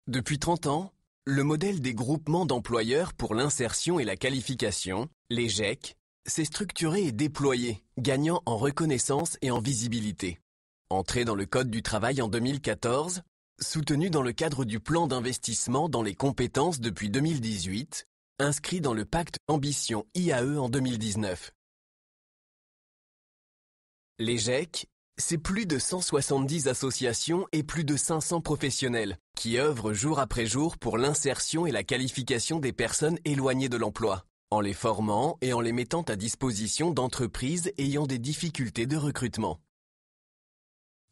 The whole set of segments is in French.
Depuis 30 ans, le modèle des groupements d'employeurs pour l'insertion et la qualification, les GEC, s'est structuré et déployé, gagnant en reconnaissance et en visibilité. Entré dans le Code du travail en 2014, soutenu dans le cadre du plan d'investissement dans les compétences depuis 2018, inscrit dans le pacte Ambition IAE en 2019. Les GEC, c'est plus de 170 associations et plus de 500 professionnels qui œuvrent jour après jour pour l'insertion et la qualification des personnes éloignées de l'emploi, en les formant et en les mettant à disposition d'entreprises ayant des difficultés de recrutement.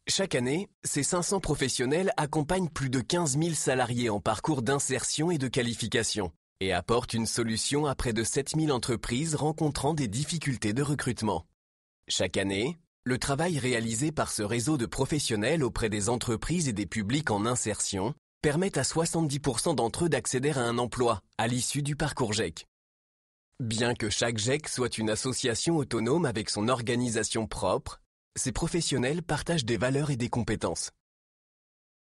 Chaque année, ces 500 professionnels accompagnent plus de 15 000 salariés en parcours d'insertion et de qualification et apportent une solution à près de 7 000 entreprises rencontrant des difficultés de recrutement. Chaque année, le travail réalisé par ce réseau de professionnels auprès des entreprises et des publics en insertion permet à 70% d'entre eux d'accéder à un emploi à l'issue du parcours GEC. Bien que chaque GEC soit une association autonome avec son organisation propre, ces professionnels partagent des valeurs et des compétences.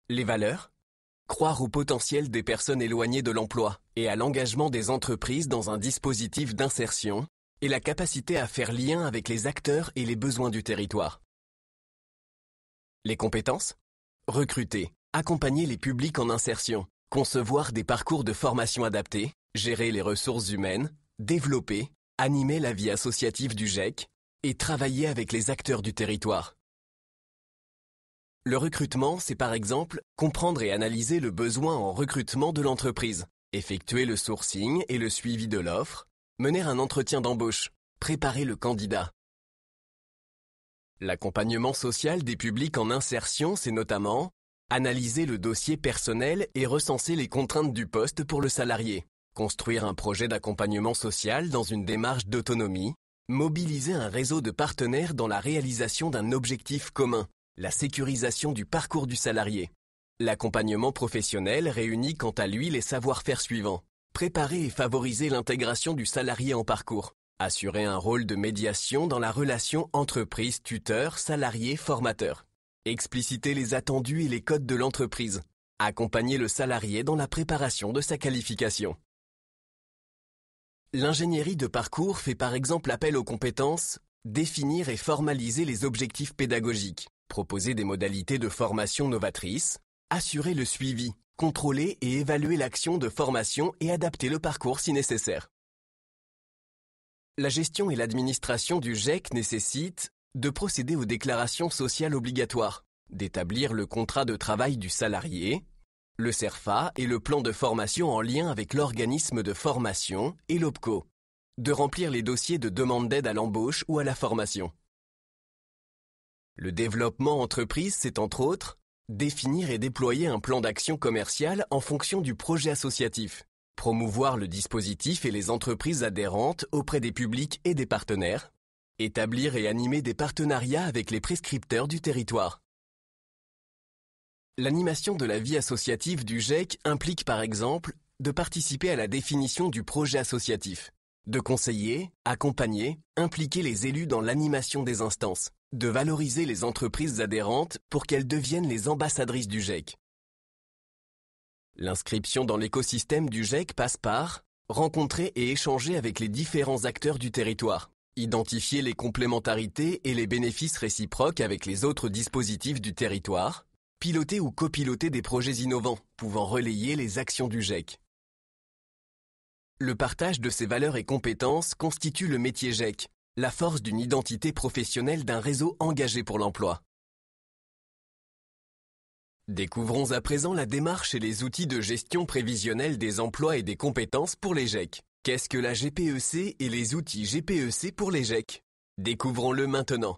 Les valeurs ? Croire au potentiel des personnes éloignées de l'emploi et à l'engagement des entreprises dans un dispositif d'insertion et la capacité à faire lien avec les acteurs et les besoins du territoire. Les compétences ? Recruter, accompagner les publics en insertion, concevoir des parcours de formation adaptés, gérer les ressources humaines, développer, animer la vie associative du GEC et travailler avec les acteurs du territoire. Le recrutement, c'est par exemple comprendre et analyser le besoin en recrutement de l'entreprise, effectuer le sourcing et le suivi de l'offre, mener un entretien d'embauche, préparer le candidat. L'accompagnement social des publics en insertion, c'est notamment analyser le dossier personnel et recenser les contraintes du poste pour le salarié, construire un projet d'accompagnement social dans une démarche d'autonomie, mobiliser un réseau de partenaires dans la réalisation d'un objectif commun, la sécurisation du parcours du salarié. L'accompagnement professionnel réunit quant à lui les savoir-faire suivants. Préparer et favoriser l'intégration du salarié en parcours. Assurer un rôle de médiation dans la relation entreprise-tuteur, salarié-formateur. Expliciter les attendus et les codes de l'entreprise. Accompagner le salarié dans la préparation de sa qualification. L'ingénierie de parcours fait par exemple appel aux compétences définir et formaliser les objectifs pédagogiques, proposer des modalités de formation novatrices, assurer le suivi, contrôler et évaluer l'action de formation et adapter le parcours si nécessaire. La gestion et l'administration du GEC nécessitent de procéder aux déclarations sociales obligatoires, d'établir le contrat de travail du salarié, le CERFA et le plan de formation en lien avec l'organisme de formation et l'OPCO, de remplir les dossiers de demande d'aide à l'embauche ou à la formation. Le développement entreprise, c'est entre autres définir et déployer un plan d'action commerciale en fonction du projet associatif, promouvoir le dispositif et les entreprises adhérentes auprès des publics et des partenaires, établir et animer des partenariats avec les prescripteurs du territoire. L'animation de la vie associative du GEC implique par exemple de participer à la définition du projet associatif, de conseiller, accompagner, impliquer les élus dans l'animation des instances, de valoriser les entreprises adhérentes pour qu'elles deviennent les ambassadrices du GEC. L'inscription dans l'écosystème du GEC passe par rencontrer et échanger avec les différents acteurs du territoire, identifier les complémentarités et les bénéfices réciproques avec les autres dispositifs du territoire, piloter ou copiloter des projets innovants pouvant relayer les actions du GEC. Le partage de ces valeurs et compétences constitue le métier GEC, la force d'une identité professionnelle d'un réseau engagé pour l'emploi. Découvrons à présent la démarche et les outils de gestion prévisionnelle des emplois et des compétences pour les GEC. Qu'est-ce que la GPEC et les outils GPEC pour les GEC ? Découvrons-le maintenant.